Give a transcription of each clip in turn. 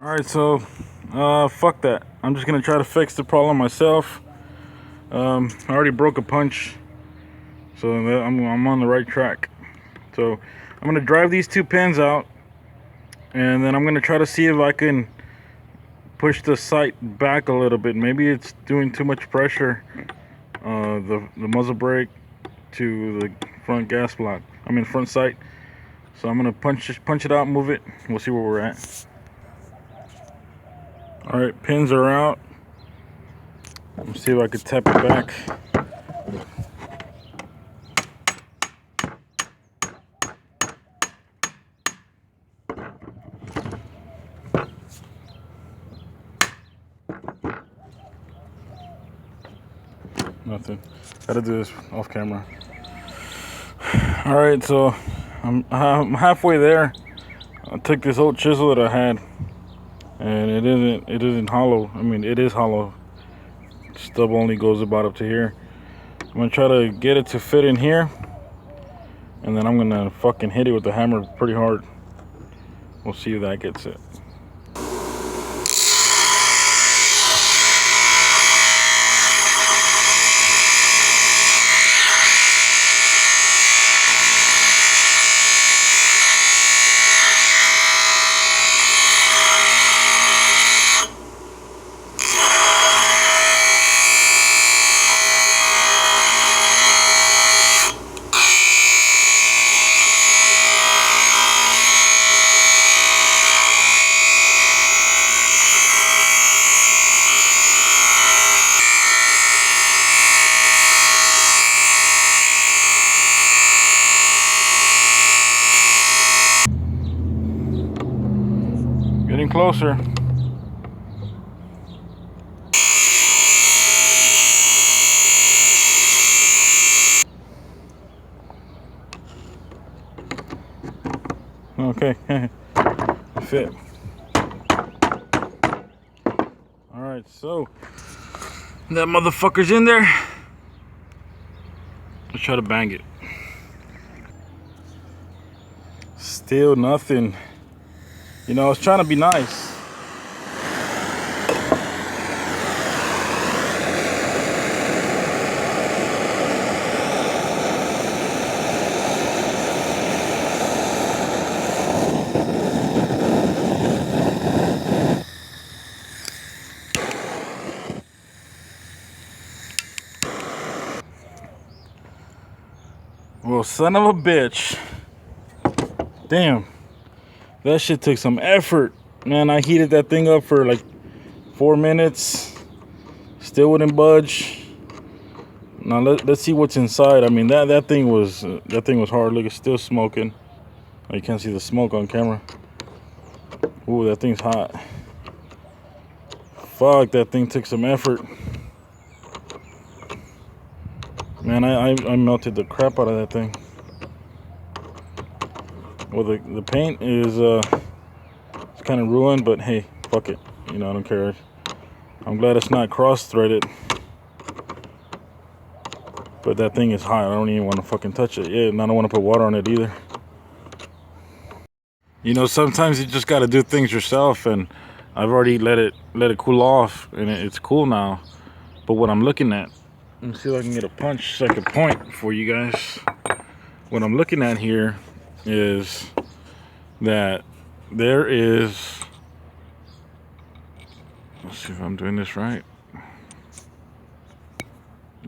Alright, so fuck that. I'm just gonna try to fix the problem myself. I already broke a punch, so I'm on the right track. So I'm gonna drive these two pins out, and then I'm gonna try to see if I can push the sight back a little bit. Maybe it's doing too much pressure, the muzzle brake to the front gas block. Front sight. So I'm gonna punch it out, move it. We'll see where we're at. All right, pins are out. Let's see if I can tap it back. Nothing. Gotta do this off camera. All right, so I'm halfway there. I took this old chisel that I had, and it isn't hollow. It is hollow. Stub only goes about up to here. I'm gonna try to get it to fit in here, and then I'm gonna fucking hit it with the hammer pretty hard. We'll see if that gets it. Getting closer. Okay, fit. All right, so that motherfucker's in there. Let's try to bang it. Still nothing. You know, I was trying to be nice. Well, son of a bitch. Damn. That shit took some effort. Man, I heated that thing up for like 4 minutes. Still wouldn't budge. Now let's see what's inside. That thing was hard. Look, it's still smoking. Oh, you can't see the smoke on camera. Ooh, that thing's hot. Fuck, that thing took some effort. Man, I melted the crap out of that thing. Well, the paint is it's kind of ruined, but hey, fuck it. You know, I don't care. I'm glad it's not cross-threaded. But that thing is hot. I don't even want to fucking touch it. Yeah, and I don't want to put water on it either. You know, sometimes you just got to do things yourself, and I've already let it cool off, and it's cool now. But what I'm looking at, let me see if I can get a punch so I can point for you guys. What I'm looking at here is that there is, let's see if I'm doing this right.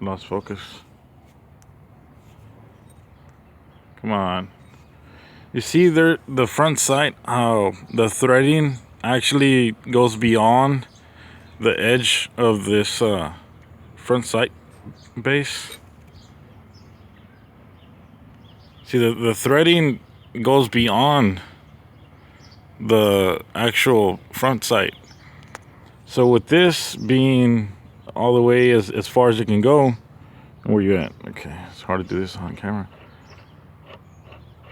Lost focus. Come on. You see there, the front sight, how the threading actually goes beyond the edge of this front sight base. See, the threading goes beyond the actual front sight. So with this being all the way as far as it can go, where you at? Okay, it's hard to do this on camera.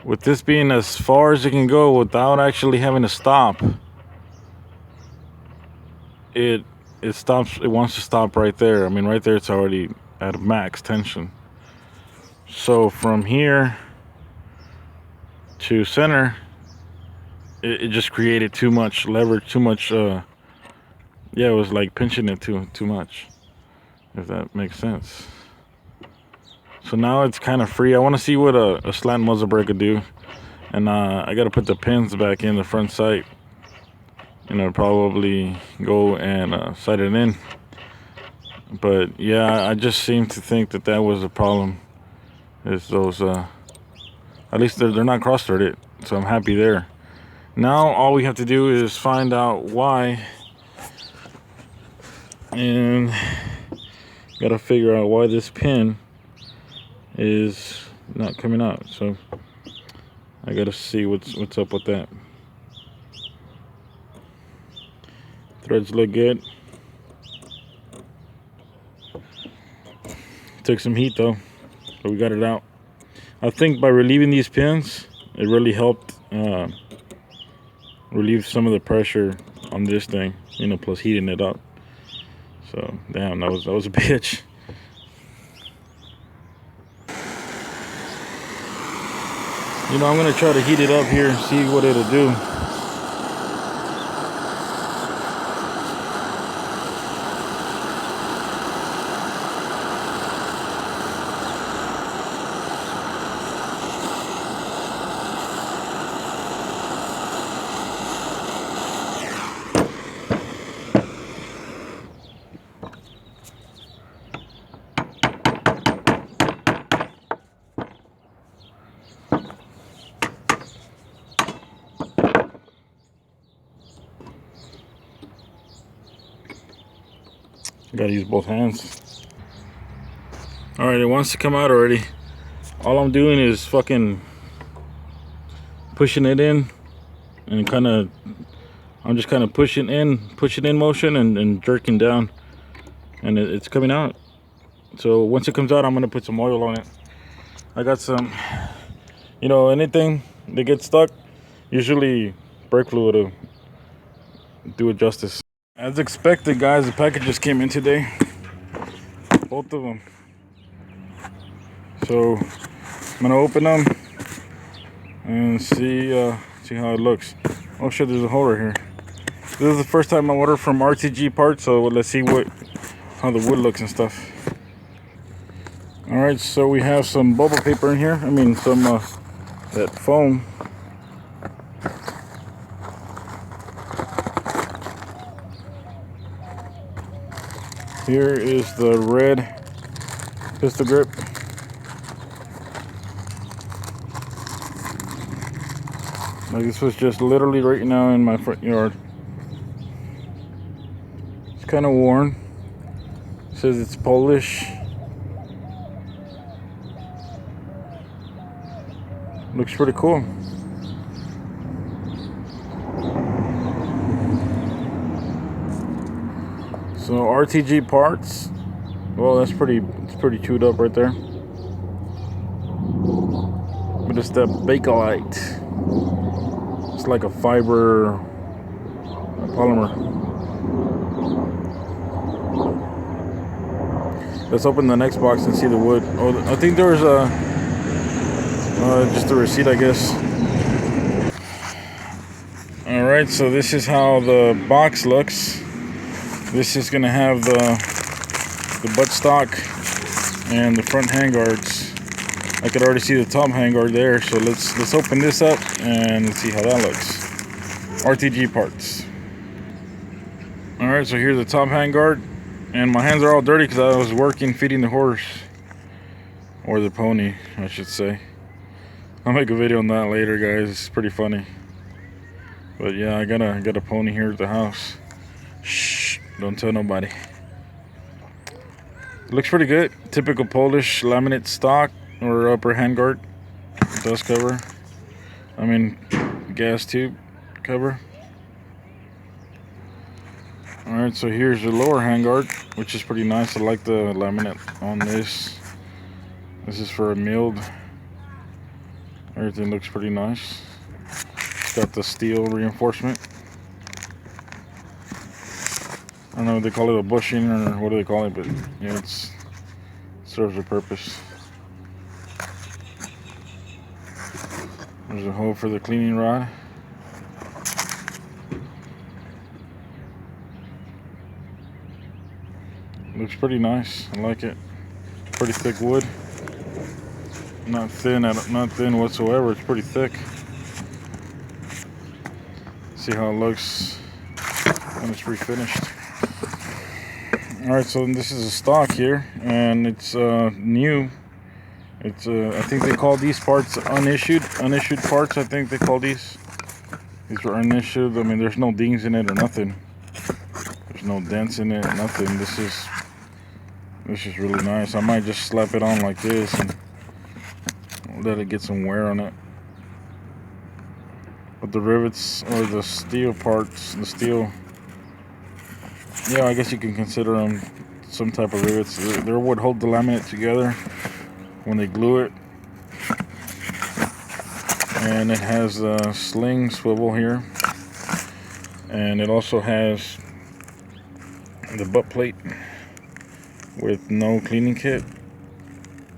With this being as far as it can go without actually having to stop, it stops. It wants to stop right there. Right there it's already at max tension. So from here to center, it just created too much leverage, too much. Yeah, it was like pinching it too much. If that makes sense. So now it's kind of free. I want to see what a slant muzzle brake could do, and I got to put the pins back in the front sight. Probably go and sight it in. But yeah, I just seem to think that was a problem. Is those at least they're not cross-threaded, so I'm happy there. Now all we have to do is find out why, and gotta figure out why this pin is not coming out. So I gotta see what's up with that. Threads look good. Took some heat though, but we got it out. I think by relieving these pins, it really helped relieve some of the pressure on this thing, plus heating it up. So damn, that was a bitch. I'm gonna try to heat it up here, see what it'll do. Gotta use both hands. All right, it wants to come out already. All I'm doing is fucking pushing it in, and I'm just kind of pushing in motion and jerking down, and it's coming out. So once it comes out, I'm gonna put some oil on it. I got some, anything that gets stuck, usually brake fluid will do it justice. As expected, guys, the packages came in today, both of them. So I'm gonna open them and see how it looks. Oh shit, there's a hole right here. This is the first time I ordered from RTG parts, so let's see how the wood looks and stuff. All right, so we have some bubble paper in here. Some that foam. Here is the red pistol grip. Like, this was just literally right now in my front yard. It's kind of worn. It says it's Polish. Looks pretty cool. So RTG parts. Well, it's pretty chewed up right there. But it's that Bakelite. It's like a fiber polymer. Let's open the next box and see the wood. Oh, I think there was just a receipt, I guess. All right, so this is how the box looks. This is gonna have the buttstock and the front handguards. I could already see the top handguard there, so let's open this up and see how that looks. RTG parts. All right, so here's the top handguard, and my hands are all dirty because I was working feeding the horse, or the pony, I should say. I'll make a video on that later, guys. It's pretty funny. But yeah, I got a pony here at the house. Shh, don't tell nobody. It looks pretty good. Typical Polish laminate stock or upper handguard. Dust cover. Gas tube cover. Alright, so here's the lower handguard, which is pretty nice. I like the laminate on this. This is for a milled. Everything looks pretty nice. It's got the steel reinforcement. I don't know if they call it a bushing or what do they call it, but yeah, it serves a purpose. There's a hole for the cleaning rod. Looks pretty nice. I like it. Pretty thick wood. Not thin whatsoever. It's pretty thick. See how it looks when it's refinished. Alright, so this is a stock here, and it's new. It's I think they call these parts unissued parts. I think they call these. These were unissued. I mean, there's no dings in it or nothing. There's no dents in it, nothing. This is really nice. I might just slap it on like this and let it get some wear on it. But the rivets, or the steel parts, yeah, I guess you can consider them some type of rivets. They're what hold the laminate together when they glue it. And it has a sling swivel here. And it also has the butt plate with no cleaning kit.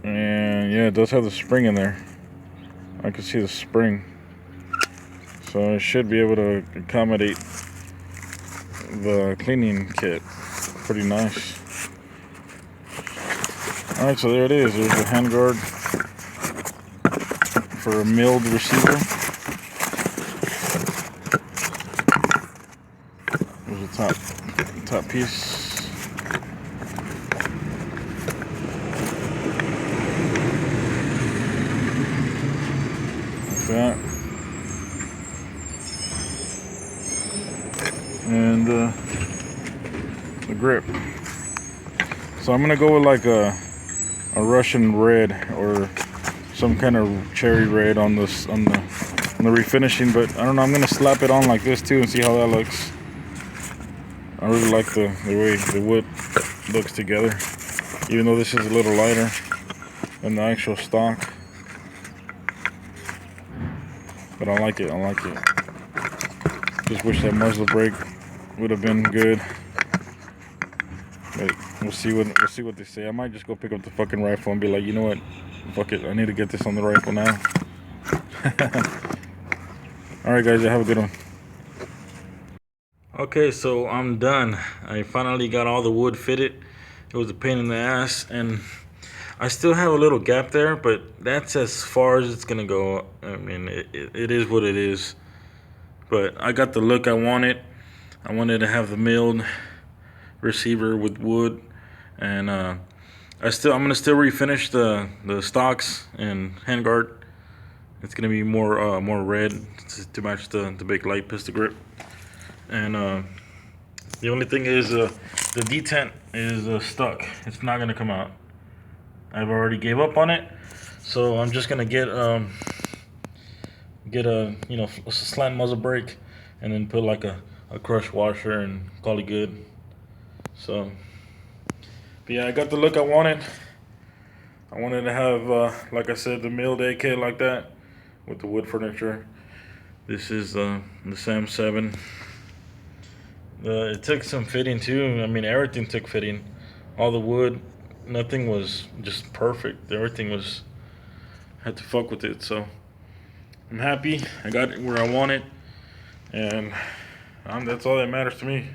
And yeah, it does have the spring in there. I can see the spring. So it should be able to accommodate the cleaning kit. Pretty nice. Alright, so there it is. There's a handguard for a milled receiver. There's a top piece. Like that. And the grip. So I'm gonna go with like a Russian red or some kind of cherry red on the refinishing, but I don't know. I'm gonna slap it on like this too and see how that looks. I really like the way the wood looks together, even though this is a little lighter than the actual stock. But I like it. Just wish that muzzle brake would have been good. But we'll see what they say. I might just go pick up the fucking rifle and be like, you know what? Fuck it. I need to get this on the rifle now. Alright guys, have a good one. Okay, so I'm done. I finally got all the wood fitted. It was a pain in the ass, and I still have a little gap there, but that's as far as it's gonna go. I mean, it is what it is. But I got the look I wanted. I wanted to have the milled receiver with wood, and I'm gonna still refinish the stocks and handguard. It's gonna be more red to match the big light pistol grip. And the only thing is the detent is stuck. It's not gonna come out. I've already gave up on it, so I'm just gonna get a a slant muzzle brake, and then put like a crush washer and call it good. So, but yeah, I got the look I wanted. I wanted to have, like I said, the milled AK like that with the wood furniture. This is the Sam 7. It took some fitting too. I mean, everything took fitting. All the wood, nothing was just perfect. Everything had to fuck with it. So I'm happy. I got it where I want it, and that's all that matters to me.